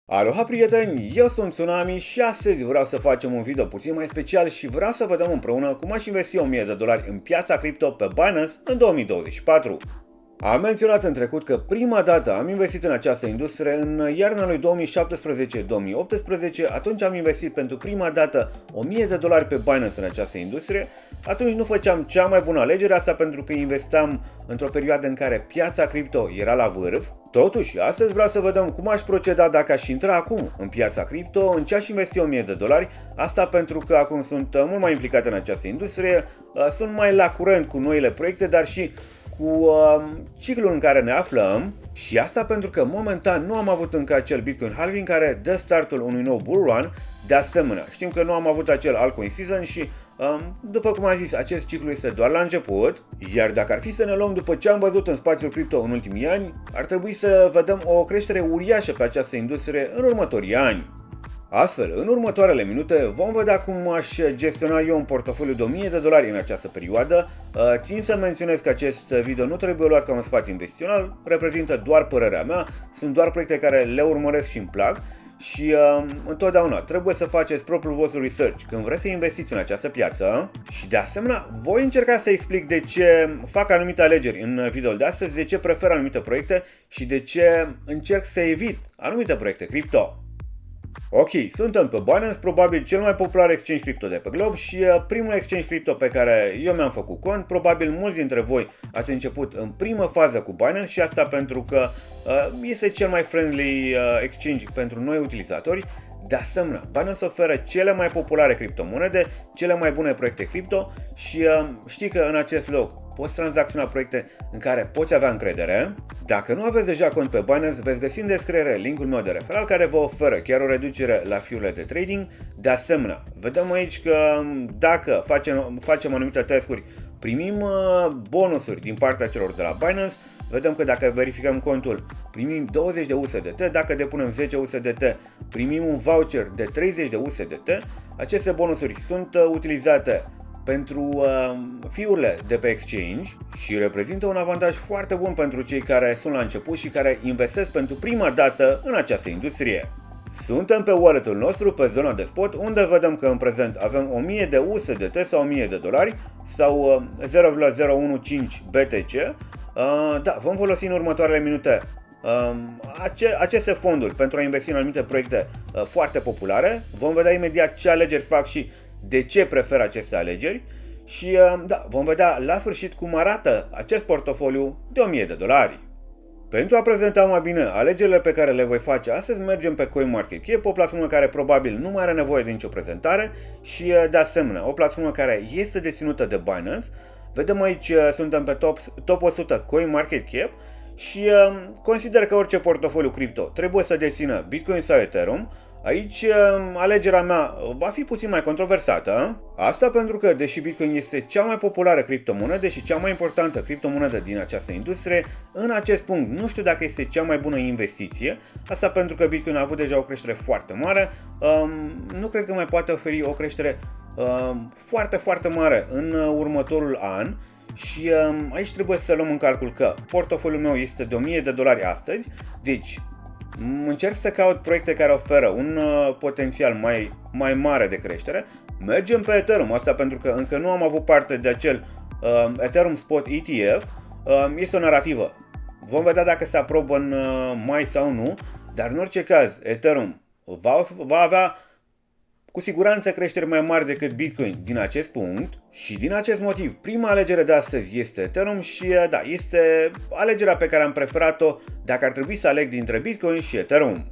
Aloha prieteni, eu sunt Tsunami și astăzi vreau să facem un video puțin mai special și vreau să vedem împreună cum aș investi $1000 în piața cripto pe Binance în 2024. Am menționat în trecut că prima dată am investit în această industrie în iarna lui 2017-2018, atunci am investit pentru prima dată $1000 pe Binance în această industrie. Atunci nu făceam cea mai bună alegere, asta pentru că investeam într-o perioadă în care piața cripto era la vârf. Totuși, astăzi vreau să vedem cum aș proceda dacă aș intra acum în piața cripto, în ce aș investi $1000, asta pentru că acum sunt mult mai implicat în această industrie, sunt mai la curent cu noile proiecte, dar și cu ciclul în care ne aflăm, și asta pentru că momentan nu am avut încă acel Bitcoin halving care dă startul unui nou bull run. De asemenea, știm că nu am avut acel altcoin season și după cum am zis, acest ciclu este doar la început, iar dacă ar fi să ne luăm după ce am văzut în spațiul cripto în ultimii ani, ar trebui să vedem o creștere uriașă pe această industrie în următorii ani. Astfel, în următoarele minute vom vedea cum aș gestiona eu un portofoliu de $1000 în această perioadă. Țin să menționez că acest video nu trebuie luat ca un sfat investițional, reprezintă doar părerea mea, sunt doar proiecte care le urmăresc și îmi plac și întotdeauna trebuie să faceți propriul vostru research când vreți să investiți în această piață. Și de asemenea, voi încerca să explic de ce fac anumite alegeri în videoul de astăzi, de ce prefer anumite proiecte și de ce încerc să evit anumite proiecte cripto. Ok, suntem pe Binance, probabil cel mai popular exchange crypto de pe glob și primul exchange crypto pe care eu mi-am făcut cont. Probabil mulți dintre voi ați început în primă fază cu Binance și asta pentru că este cel mai friendly exchange pentru noi utilizatori. De asemenea, Binance oferă cele mai populare criptomonede, cele mai bune proiecte cripto și știi că în acest loc poți tranzacționa proiecte în care poți avea încredere. Dacă nu aveți deja cont pe Binance, veți găsi în descriere linkul meu de referral care vă oferă chiar o reducere la fee-urile de trading. De asemenea, vedem aici că dacă facem anumite testuri, primim bonusuri din partea celor de la Binance. Vedem că dacă verificăm contul, primim 20 de USDT, dacă depunem 10 USDT, primim un voucher de 30 de USDT. Aceste bonusuri sunt utilizate pentru fee-urile de pe exchange și reprezintă un avantaj foarte bun pentru cei care sunt la început și care investesc pentru prima dată în această industrie. Suntem pe wallet-ul nostru, pe zona de spot, unde vedem că în prezent avem 1000 de USDT sau $1000 sau 0,015 BTC. Da, vom folosi în următoarele minute aceste fonduri pentru a investi în anumite proiecte foarte populare. Vom vedea imediat ce alegeri fac și de ce prefer aceste alegeri și da, vom vedea la sfârșit cum arată acest portofoliu de $1000. Pentru a prezenta mai bine alegerile pe care le voi face astăzi, mergem pe CoinMarketCap, o platformă care probabil nu mai are nevoie de nicio prezentare și de asemenea o platformă care este deținută de Binance. Vedem aici, suntem pe top 100 CoinMarketCap și consider că orice portofoliu cripto trebuie să dețină Bitcoin sau Ethereum. Aici alegerea mea va fi puțin mai controversată. Asta pentru că, deși Bitcoin este cea mai populară criptomonedă și cea mai importantă criptomonedă din această industrie, în acest punct nu știu dacă este cea mai bună investiție. Asta pentru că Bitcoin a avut deja o creștere foarte mare. Nu cred că mai poate oferi o creștere foarte mare în următorul an. Și aici trebuie să luăm în calcul că portofoliul meu este de $1000 astăzi, deci încerc să caut proiecte care oferă un potențial mai mare de creștere. Mergem pe Ethereum, asta pentru că încă nu am avut parte de acel Ethereum Spot ETF. Este o narrativă. Vom vedea dacă se aprobă în mai sau nu, dar în orice caz Ethereum va avea cu siguranță creșteri mai mari decât Bitcoin din acest punct și din acest motiv prima alegere de astăzi este Ethereum și da, este alegerea pe care am preferat-o dacă ar trebui să aleg dintre Bitcoin și Ethereum.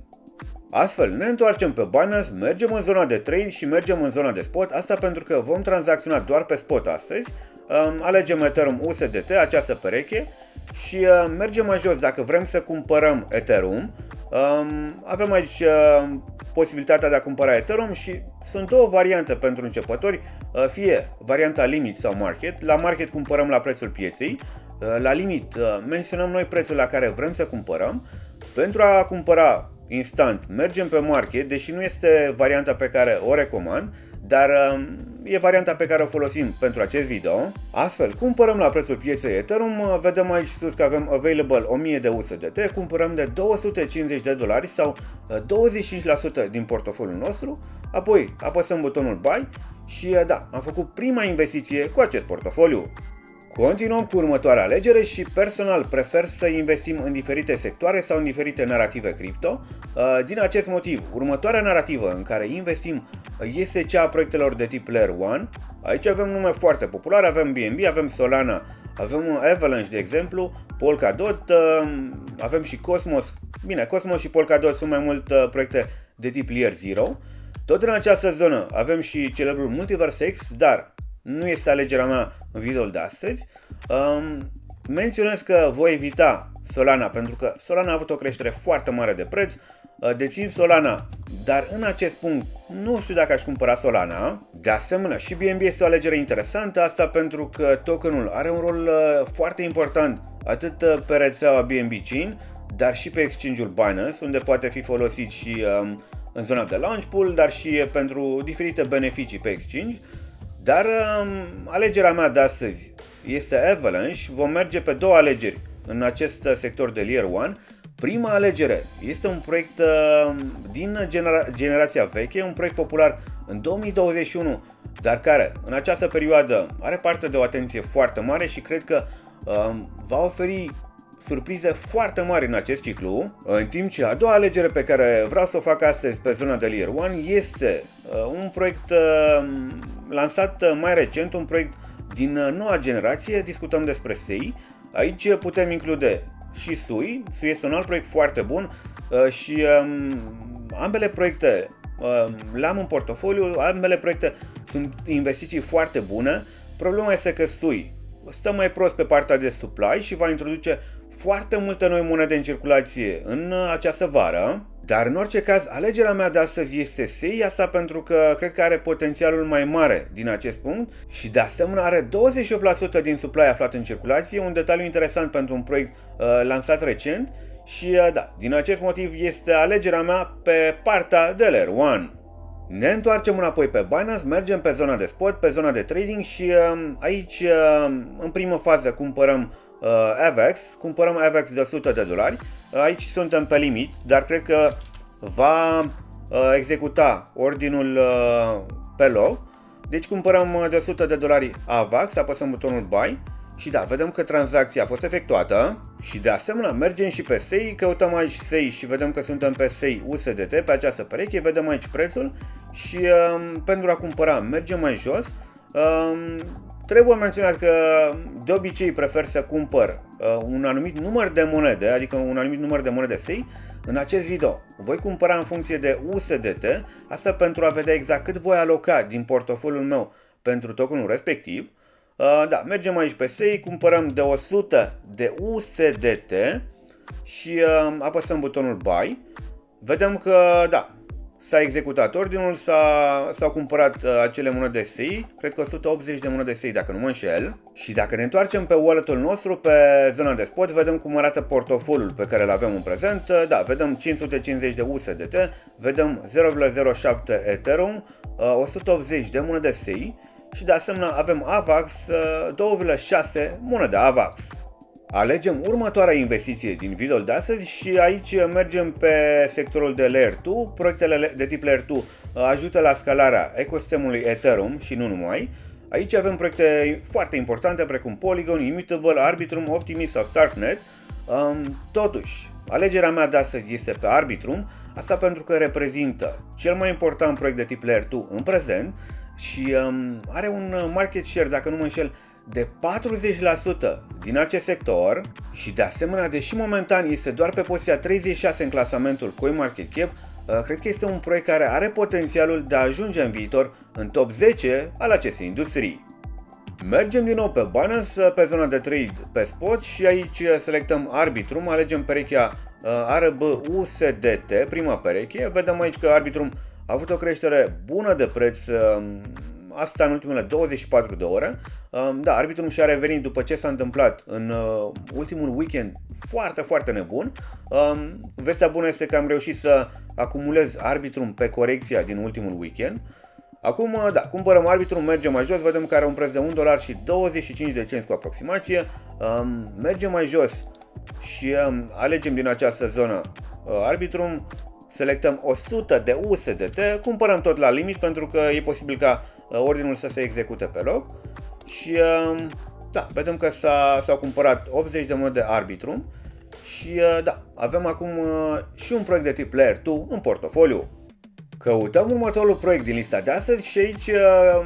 Astfel, ne întoarcem pe Binance, mergem în zona de trade și mergem în zona de spot, asta pentru că vom tranzacționa doar pe spot astăzi. Alegem Ethereum USDT, această pereche, și mergem mai jos dacă vrem să cumpărăm Ethereum. Avem aici posibilitatea de a cumpăra Ethereum și sunt două variante pentru începători, fie varianta limit sau market. La market cumpărăm la prețul pieței, la limit menționăm noi prețul la care vrem să cumpărăm. Pentru a cumpăra instant mergem pe market, deși nu este varianta pe care o recomand, dar e varianta pe care o folosim pentru acest video. Astfel, cumpărăm la prețul pieței Ethereum, vedem aici sus că avem available 1000 de USDT, cumpărăm de $250 sau 25% din portofoliul nostru, apoi apăsăm butonul Buy și da, am făcut prima investiție cu acest portofoliu. Continuăm cu următoarea alegere și personal prefer să investim în diferite sectoare sau în diferite narrative cripto. Din acest motiv, următoarea narrativă în care investim este cea a proiectelor de tip Layer 1. Aici avem nume foarte populare, avem BNB, avem Solana, avem Avalanche de exemplu, Polkadot, avem și Cosmos. Bine, Cosmos și Polkadot sunt mai mult proiecte de tip Layer 0. Tot în această zonă avem și celebrul Multiverse X, dar nu este alegerea mea în videoul de astăzi. Menționez că voi evita Solana pentru că Solana a avut o creștere foarte mare de preț. Dețin Solana, dar în acest punct nu știu dacă aș cumpăra Solana. De asemenea, și BNB este o alegere interesantă, asta pentru că tokenul are un rol foarte important atât pe rețeaua BNB Chain, dar și pe exchange-ul Binance, unde poate fi folosit și în zona de launch pool, dar și pentru diferite beneficii pe exchange. Dar alegerea mea de astăzi este Avalanche. Vom merge pe două alegeri în acest sector de Layer 1. Prima alegere este un proiect din generația veche, un proiect popular în 2021, dar care în această perioadă are parte de o atenție foarte mare și cred că va oferi surprize foarte mari în acest ciclu. În timp ce a doua alegere pe care vreau să o fac astăzi pe zona de Layer 1 este un proiect lansat mai recent, un proiect din noua generație, discutăm despre SEI. Aici putem include și SUI. SUI este un alt proiect foarte bun și ambele proiecte le-am în portofoliu, ambele proiecte sunt investiții foarte bune. Problema este că SUI stă mai prost pe partea de supply și va introduce foarte multe noi monede în circulație în această vară. Dar în orice caz, alegerea mea de astăzi este SEI, asta pentru că cred că are potențialul mai mare din acest punct și de asemenea are 28% din supply aflat în circulație, un detaliu interesant pentru un proiect lansat recent și da, din acest motiv este alegerea mea pe partea de Layer 1. Ne întoarcem înapoi pe Binance, mergem pe zona de spot, pe zona de trading și aici în primă fază cumpărăm AVAX, cumpărăm AVAX de $100. Aici suntem pe limit, dar cred că va executa ordinul pe loc. Deci cumpărăm de $100 AVAX, apăsăm butonul Buy și da, vedem că tranzacția a fost efectuată. Și de asemenea mergem și pe SEI, căutăm aici SEI și vedem că suntem pe SEI USDT, pe această pereche, vedem aici prețul și pentru a cumpăra mergem mai jos. Trebuie menționat că de obicei prefer să cumpăr un anumit număr de monede, adică un anumit număr de monede SEI. În acest video voi cumpăra în funcție de USDT, asta pentru a vedea exact cât voi aloca din portofoliul meu pentru tokenul respectiv. Da, mergem aici pe SEI, cumpărăm de 100 de USDT și apăsăm butonul Buy. Vedem că da, s-a executat ordinul, s-au cumpărat acele monede SEI, cred că 180 de monede SEI dacă nu mă înșel. Și dacă ne întoarcem pe wallet-ul nostru, pe zona de spot, vedem cum arată portofoliul pe care îl avem în prezent. Da, vedem 550 de USDT, vedem 0,07 Ethereum, 180 de monede SEI și de asemenea avem AVAX, 2,6 monede AVAX. Alegem următoarea investiție din videoul de astăzi și aici mergem pe sectorul de Layer 2. Proiectele de tip Layer 2 ajută la scalarea ecosistemului Ethereum și nu numai. Aici avem proiecte foarte importante precum Polygon, Immutable, Arbitrum, Optimism sau Starknet. Totuși, alegerea mea de astăzi este pe Arbitrum, asta pentru că reprezintă cel mai important proiect de tip Layer 2 în prezent și are un market share, dacă nu mă înșel, de 40% din acest sector și de asemenea, deși momentan este doar pe poziția 36 în clasamentul CoinMarketCap, cred că este un proiect care are potențialul de a ajunge în viitor în top 10 al acestei industrii. Mergem din nou pe Binance, pe zona de trade pe spot și aici selectăm Arbitrum, alegem perechea ARB-USDT, prima pereche. Vedem aici că Arbitrum a avut o creștere bună de preț, asta în ultimele 24 de ore. Da, Arbitrum și-a revenit după ce s-a întâmplat în ultimul weekend foarte nebun. Vestea bună este că am reușit să acumulez Arbitrum pe corecția din ultimul weekend. Acum, da, cumpărăm arbitru, mergem mai jos, vedem că are un preț de $1,25 cu aproximație. Mergem mai jos și alegem din această zonă arbitrum, selectăm 100 de USDT, cumpărăm tot la limit pentru că e posibil ca ordinul să se execute pe loc. Și da, vedem că s-au cumpărat 80 de monede arbitrum și da, avem acum și un proiect de tip Layer 2 în portofoliu. Căutăm următorul proiect din lista de astăzi și aici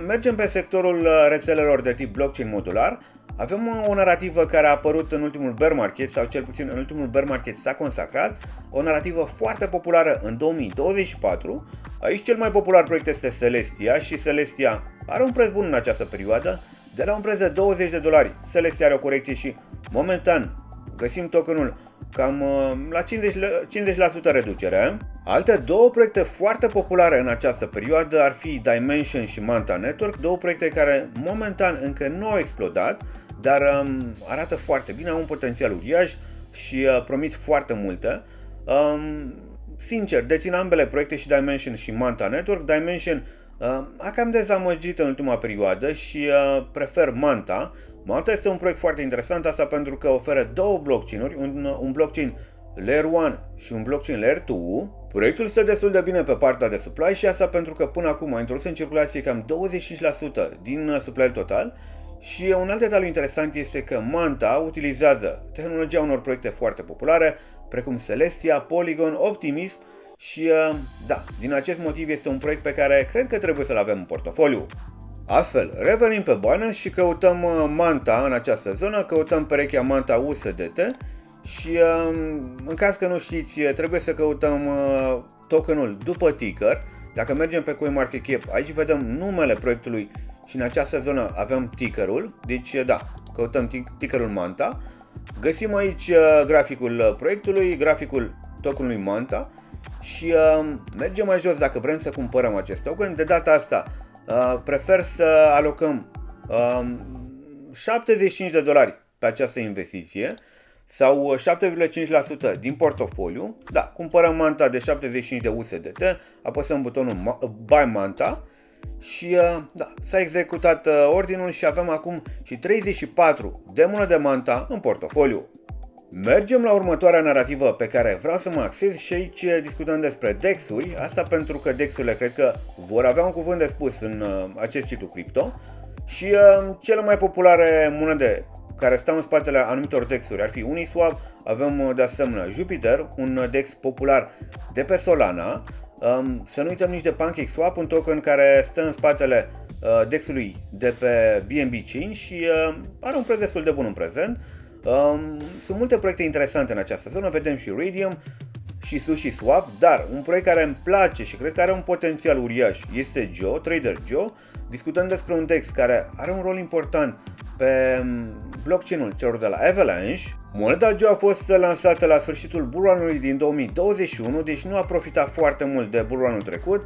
mergem pe sectorul rețelelor de tip blockchain modular. Avem o narativă care a apărut în ultimul bear market, sau cel puțin în ultimul bear market s-a consacrat, o narativă foarte populară în 2024. Aici cel mai popular proiect este Celestia și Celestia are un preț bun în această perioadă, de la un preț de $20. Celestia are o corecție și momentan găsim tokenul cam la 50% reducere. Alte două proiecte foarte populare în această perioadă ar fi Dymension și Manta Network, două proiecte care momentan încă nu au explodat, dar arată foarte bine, au un potențial uriaș și promit foarte multe. Sincer, dețin ambele proiecte, și Dymension și Manta Network. Dymension a cam dezamăgit în ultima perioadă și prefer Manta. Manta este un proiect foarte interesant, asta pentru că oferă două blockchain-uri, un blockchain Layer 1 și un blockchain Layer 2. Proiectul stă destul de bine pe partea de supply și asta pentru că până acum a introdus în circulație cam 25% din supply total. Și un alt detaliu interesant este că Manta utilizează tehnologia unor proiecte foarte populare, precum Celestia, Polygon, Optimism și da, din acest motiv este un proiect pe care cred că trebuie să-l avem în portofoliu. Astfel, revenim pe Binance și căutăm Manta în această zonă, căutăm perechea Manta USDT și în caz că nu știți, trebuie să căutăm tokenul după ticker. Dacă mergem pe CoinMarketCap, aici vedem numele proiectului și în această zonă avem tickerul, deci da, căutăm tickerul Manta. Găsim aici graficul proiectului, graficul tokenului Manta și mergem mai jos dacă vrem să cumpărăm acest token. De data asta prefer să alocăm $75 pe această investiție sau 7,5% din portofoliu. Da, cumpărăm Manta de 75 de USDT, apăsăm butonul Buy Manta și da, s-a executat ordinul și avem acum și 34 de monede de Manta în portofoliu. Mergem la următoarea narativă pe care vreau să mă axez și aici discutăm despre DEX-uri, asta pentru că DEX-urile cred că vor avea un cuvânt de spus în acest ciclu cripto și cele mai populare monede care stau în spatele anumitor DEX-uri ar fi Uniswap, avem de asemenea Jupiter, un DEX popular de pe Solana, să nu uităm nici de PancakeSwap, un token care stă în spatele DEX-ului de pe BNB Chain și are un preț destul de bun în prezent. Sunt multe proiecte interesante în această zonă, vedem și Radium și SushiSwap, dar un proiect care îmi place și cred că are un potențial uriaș este Joe, Trader Joe. Discutăm despre un DEX care are un rol important pe blockchain-ul celor de la Avalanche. Moneda Joe a fost lansată la sfârșitul bull run-ului din 2021, deci nu a profitat foarte mult de bull run-ul trecut.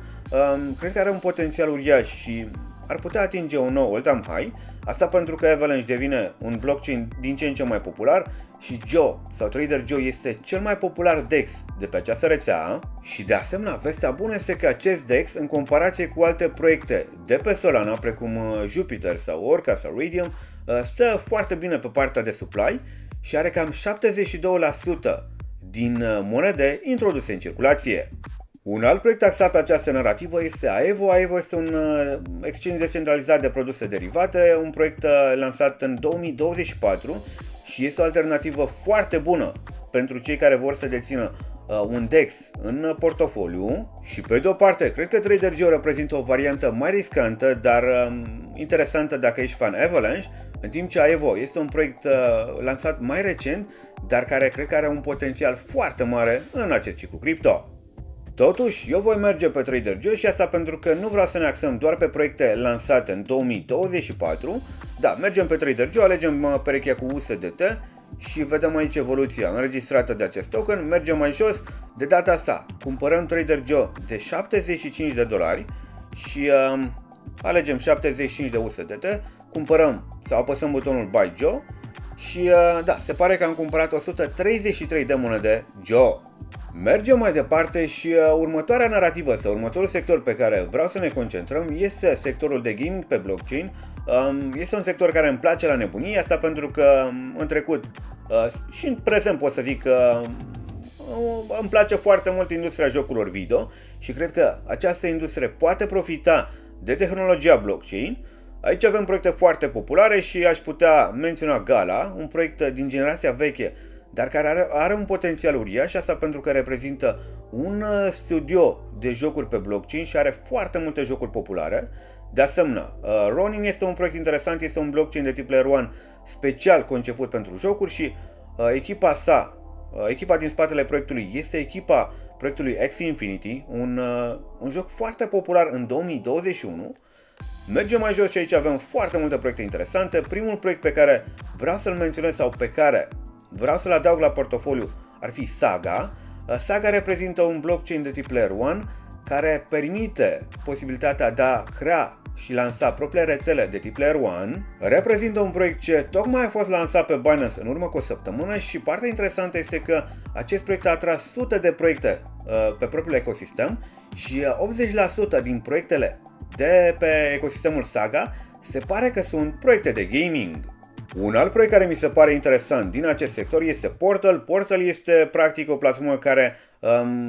Cred că are un potențial uriaș și ar putea atinge un nou all-time high. Asta pentru că Avalanche devine un blockchain din ce în ce mai popular și Joe sau Trader Joe este cel mai popular DEX de pe această rețea. Și de asemenea, vestea bună este că acest DEX, în comparație cu alte proiecte de pe Solana, precum Jupiter sau Orca sau Radium, stă foarte bine pe partea de supply și are cam 72% din monede introduse în circulație. Un alt proiect axat pe această narativă este Aevo. Aevo este un exchange decentralizat de produse derivate, un proiect lansat în 2024 și este o alternativă foarte bună pentru cei care vor să dețină un DEX în portofoliu. Și pe de o parte, cred că Trader Joe reprezintă o variantă mai riscantă, dar interesantă dacă ești fan Avalanche, în timp ce Aevo este un proiect lansat mai recent, dar care cred că are un potențial foarte mare în acest ciclu cripto. Totuși, eu voi merge pe Trader Joe și asta pentru că nu vreau să ne axăm doar pe proiecte lansate în 2024. Da, mergem pe Trader Joe, alegem perechea cu USDT și vedem aici evoluția înregistrată de acest token. Mergem mai jos, de data asta cumpărăm Trader Joe de $75 și alegem 75 de USDT, cumpărăm sau apăsăm butonul Buy Joe și da, se pare că am cumpărat 133 de monede Joe. Mergem mai departe și următoarea narrativă sau următorul sector pe care vreau să ne concentrăm este sectorul de gaming pe blockchain. Este un sector care îmi place la nebunie, asta pentru că în trecut și în prezent pot să zic că îmi place foarte mult industria jocurilor video și cred că această industrie poate profita de tehnologia blockchain. Aici avem proiecte foarte populare și aș putea menționa Gala, un proiect din generația veche, dar care are un potențial uriaș, asta pentru că reprezintă un studio de jocuri pe blockchain și are foarte multe jocuri populare. De asemenea, Ronin este un proiect interesant, este un blockchain de tip Layer 1 special conceput pentru jocuri și echipa din spatele proiectului este echipa proiectului Axie Infinity, un joc foarte popular în 2021. Mergem mai jos și aici avem foarte multe proiecte interesante. Primul proiect pe care vreau să-l menționez sau pe care vreau să-l adaug la portofoliu ar fi Saga. Saga reprezintă un blockchain de tip Layer 1 care permite posibilitatea de a crea și lansa propriile rețele de tip Layer 1. Reprezintă un proiect ce tocmai a fost lansat pe Binance în urmă cu o săptămână și partea interesantă este că acest proiect a atras sute de proiecte pe propriul ecosistem și 80% din proiectele de pe ecosistemul Saga se pare că sunt proiecte de gaming. Un alt proiect care mi se pare interesant din acest sector este Portal. Portal este practic o platformă care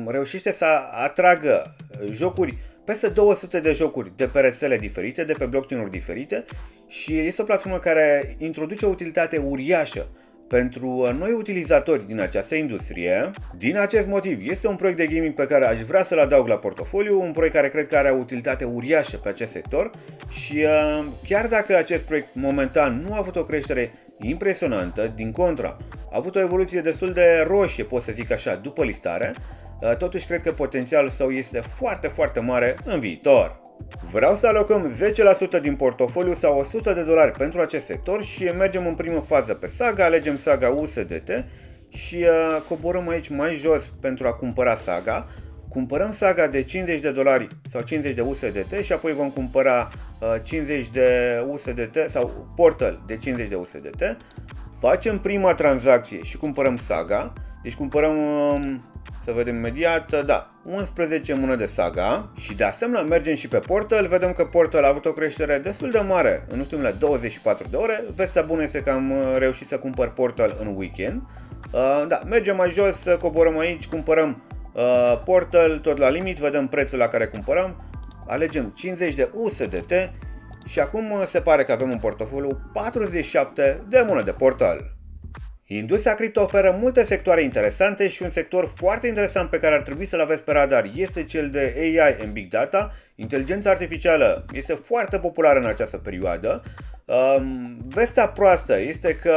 reușește să atragă jocuri, peste 200 de jocuri de pe rețele diferite, de pe blockchain-uri diferite și este o platformă care introduce o utilitate uriașă pentru noi utilizatori din această industrie. Din acest motiv este un proiect de gaming pe care aș vrea să-l adaug la portofoliu, un proiect care cred că are o utilitate uriașă pe acest sector și chiar dacă acest proiect momentan nu a avut o creștere impresionantă, din contra, a avut o evoluție destul de roșie, pot să zic așa, după listare, totuși cred că potențialul său este foarte, foarte mare în viitor. Vreau să alocăm 10% din portofoliu sau $100 pentru acest sector și mergem în primă fază pe Saga, alegem Saga USDT și coborăm aici mai jos pentru a cumpăra Saga. Cumpărăm Saga de $50 sau 50 de USDT și apoi vom cumpăra 50 de USDT sau Portal de 50 de USDT. Facem prima tranzacție și cumpărăm Saga, deci cumpărăm... Să vedem imediat, da, 11 monede Saga și de asemenea mergem și pe Portal, vedem că Portal a avut o creștere destul de mare în ultimele 24 de ore. Vestea bună este că am reușit să cumpăr Portal în weekend. Da, mergem mai jos, coborăm aici, cumpărăm Portal, tot la limit, vedem prețul la care cumpărăm, alegem 50 de USDT și acum se pare că avem în portofoliu 47 de monede Portal. Industria cripto oferă multe sectoare interesante și un sector foarte interesant pe care ar trebui să-l aveți pe radar este cel de AI and Big Data. Inteligența artificială este foarte populară în această perioadă. Vestea proastă este că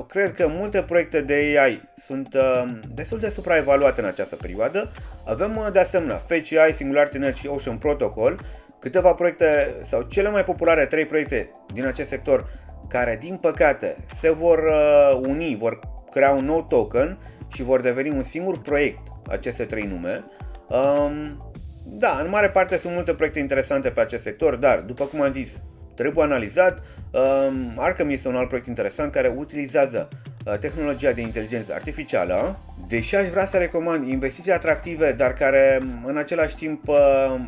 cred că multe proiecte de AI sunt destul de supraevaluate în această perioadă. Avem de asemenea Fetch AI, Singularity Net și Ocean Protocol, câteva proiecte sau cele mai populare 3 proiecte din acest sector care din păcate se vor uni, vor crea un nou token și vor deveni un singur proiect, aceste 3 nume. Da, în mare parte sunt multe proiecte interesante pe acest sector, dar după cum am zis, trebuie analizat. Arkham este un alt proiect interesant care utilizează tehnologia de inteligență artificială. Deși aș vrea să recomand investiții atractive, dar care în același timp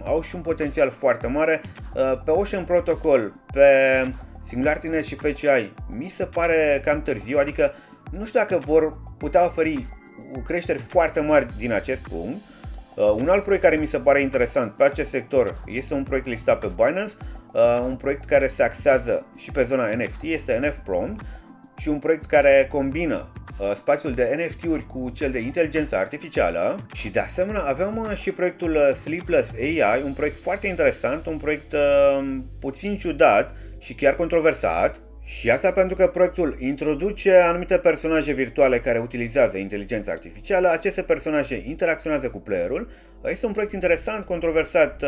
au și un potențial foarte mare, pe Ocean Protocol, pe Singularity Net și Fetch AI mi se pare cam târziu, adică nu știu dacă vor putea oferi creșteri foarte mari din acest punct. Un alt proiect care mi se pare interesant pe acest sector este un proiect listat pe Binance, un proiect care se axează și pe zona NFT, este NFPrompt și un proiect care combină spațiul de NFT-uri cu cel de inteligență artificială și de asemenea avem și proiectul Sleepless AI, un proiect foarte interesant, un proiect puțin ciudat și chiar controversat. Și asta pentru că proiectul introduce anumite personaje virtuale care utilizează inteligența artificială, aceste personaje interacționează cu playerul. Este un proiect interesant, controversat,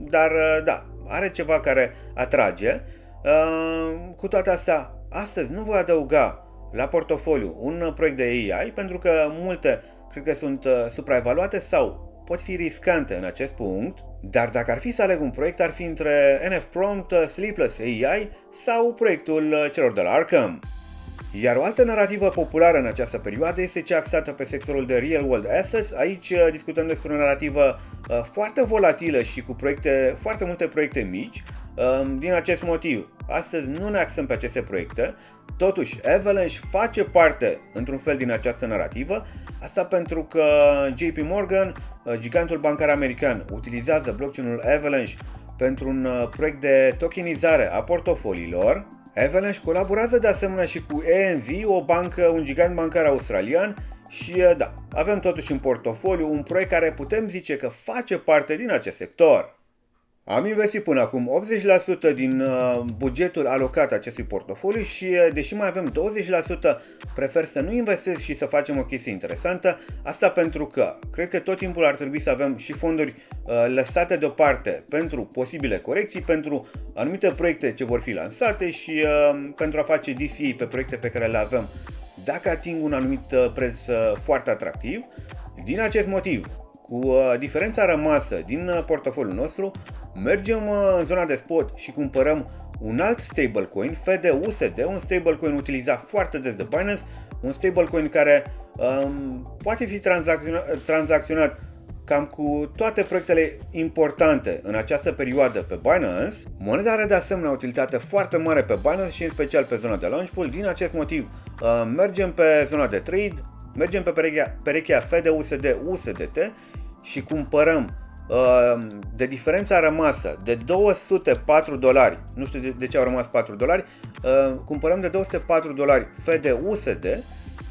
dar da, are ceva care atrage. Cu toate astea, astăzi nu voi adăuga la portofoliu un proiect de AI pentru că multe cred că sunt supraevaluate sau pot fi riscante în acest punct, dar dacă ar fi să aleg un proiect, ar fi între NFPrompt, Sleepless AI sau proiectul celor de la Arkham. Iar o altă narrativă populară în această perioadă este cea axată pe sectorul de real world assets. Aici discutăm despre o narrativă foarte volatilă și cu foarte multe proiecte mici. Din acest motiv, astăzi nu ne axăm pe aceste proiecte. Totuși, Avalanche face parte într-un fel din această narrativă. Asta pentru că JP Morgan, gigantul bancar american, utilizează blockchain-ul Avalanche pentru un proiect de tokenizare a portofoliilor. Avalanche colaborează de asemenea și cu ANZ, un gigant bancar australian, și da, avem totuși în portofoliu un proiect care putem zice că face parte din acest sector. Am investit până acum 80% din bugetul alocat acestui portofoliu și deși mai avem 20%, prefer să nu investesc și să facem o chestie interesantă. Asta pentru că cred că tot timpul ar trebui să avem și fonduri lăsate deoparte pentru posibile corecții, pentru anumite proiecte ce vor fi lansate și pentru a face DCA pe proiecte pe care le avem dacă ating un anumit preț foarte atractiv. Din acest motiv, cu diferența rămasă din portofoliul nostru, mergem în zona de spot și cumpărăm un alt stablecoin, FDUSD, un stablecoin utilizat foarte des de Binance, un stablecoin care poate fi tranzacționat cam cu toate proiectele importante în această perioadă pe Binance. Moneda are de asemenea o utilitate foarte mare pe Binance și în special pe zona de launch pool. Din acest motiv mergem pe zona de trade, mergem pe perechea FDUSD-USDT și cumpărăm de diferența rămasă de $204, nu știu de ce au rămas $4, cumpărăm de $204 FDUSD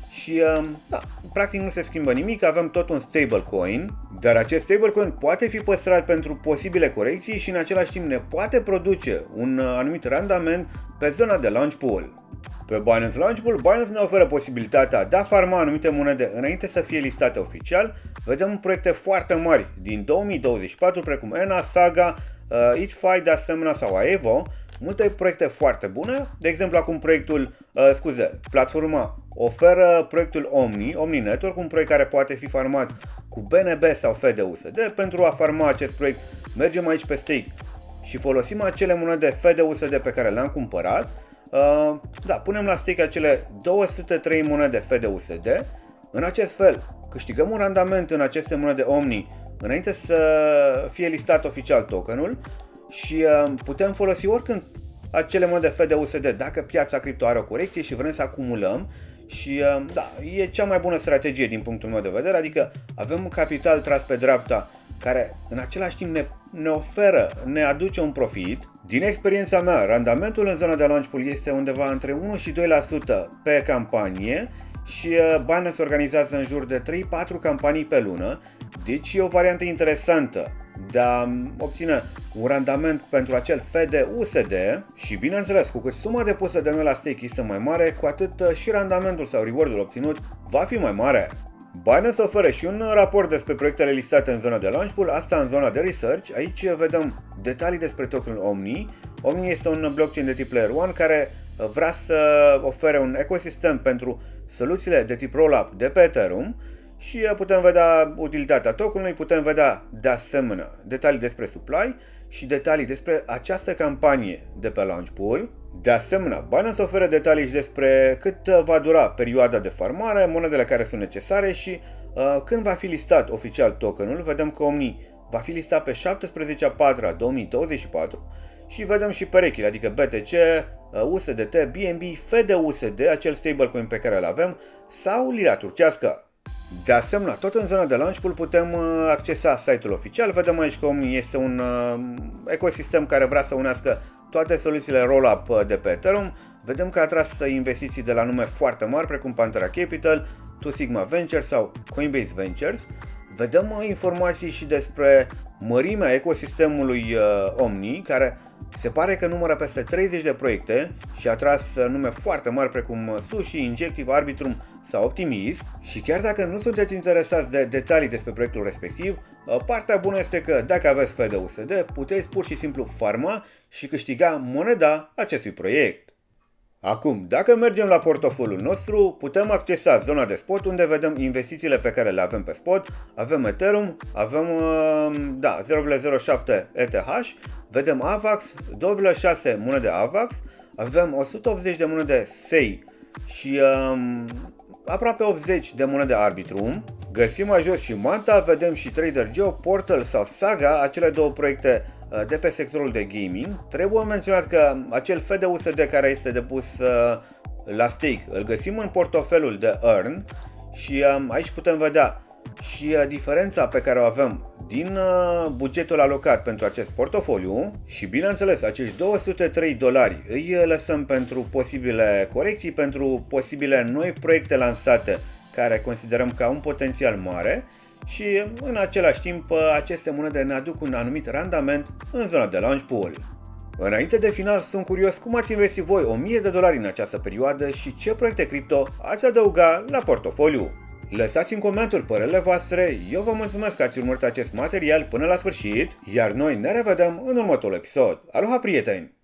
și da, practic nu se schimbă nimic, avem tot un stablecoin, dar acest stablecoin poate fi păstrat pentru posibile corecții și în același timp ne poate produce un anumit randament pe zona de launch pool. Pe Binance Launch Pool, Binance ne oferă posibilitatea de a farma anumite monede înainte să fie listate oficial. Vedem proiecte foarte mari din 2024 precum ENA, Saga, EatFi de asemenea sau Aevo. Multe proiecte foarte bune. De exemplu, acum platforma oferă proiectul Omni Network, un proiect care poate fi farmat cu BNB sau FDUSD. Pentru a farma acest proiect mergem aici pe stake și folosim acele monede FDUSD pe care le-am cumpărat. Da, punem la stake acele 203 monede FDUSD. În acest fel câștigăm un randament în aceste monede Omni înainte să fie listat oficial tokenul și putem folosi oricând acele monede FDUSD dacă piața cripto are o corecție și vrem să acumulăm. Și da, e cea mai bună strategie din punctul meu de vedere, adică avem un capital tras pe dreapta care în același timp ne aduce un profit. Din experiența mea, randamentul în zona de launch pool este undeva între 1 și 2% pe campanie și Binance organizează în jur de 3-4 campanii pe lună, deci e o variantă interesantă de a obține un randament pentru acel FDUSD și bineînțeles, cu cât suma depusă de noi la stake este mai mare, cu atât și randamentul sau reward-ul obținut va fi mai mare. Binance oferă și un raport despre proiectele listate în zona de launch pool, asta în zona de research. Aici vedem detalii despre tokenul Omni. Omni este un blockchain de tip Layer 1 care vrea să ofere un ecosistem pentru soluțiile de tip rollup de pe Ethereum și putem vedea utilitatea tokenului, putem vedea de asemenea detalii despre supply și detalii despre această campanie de pe launch pool. De asemenea, Binance oferă detalii și despre cât va dura perioada de farmare, monedele care sunt necesare și când va fi listat oficial tokenul. Vedem că Omni va fi listat pe 17/4/2024 și vedem și perechile, adică BTC, USDT, BNB, FDUSD, acel stablecoin pe care îl avem, sau lira turcească. De asemenea, tot în zona de launch pool putem accesa site-ul oficial. Vedem aici că Omni este un ecosistem care vrea să unească toate soluțiile roll-up de pe Ethereum. Vedem că a atras investiții de la nume foarte mari precum Pantera Capital, Two Sigma Ventures sau Coinbase Ventures. Vedem informații și despre mărimea ecosistemului Omni, care se pare că numără peste 30 de proiecte și a atras nume foarte mari precum Sushi, Injective, Arbitrum sau Optimist. Și chiar dacă nu sunteți interesați de detalii despre proiectul respectiv, partea bună este că dacă aveți FDUSD, puteți pur și simplu farma și câștiga moneda acestui proiect. Acum, dacă mergem la portofoliul nostru, putem accesa zona de spot unde vedem investițiile pe care le avem pe spot. Avem Ethereum, avem 0,07 ETH, vedem AVAX, 2,6 monede AVAX, avem 180 de monede SEI și aproape 80 de monede Arbitrum. Găsim mai jos și Manta, vedem și Trader Joe, Portal sau Saga, acele două proiecte de pe sectorul de gaming. Trebuie menționat că acel FDUSD care este depus la stake îl găsim în portofelul de Earn și aici putem vedea și diferența pe care o avem din bugetul alocat pentru acest portofoliu și bineînțeles acești $203 îi lăsăm pentru posibile corecții, pentru posibile noi proiecte lansate care considerăm că au un potențial mare și în același timp aceste monede ne aduc un anumit randament în zona de launch pool. Înainte de final, sunt curios cum ați investit voi $1000 în această perioadă și ce proiecte cripto ați adăuga la portofoliu. Lăsați în comentarii părerile voastre, eu vă mulțumesc că ați urmărit acest material până la sfârșit, iar noi ne revedem în următorul episod. Aloha, prieteni!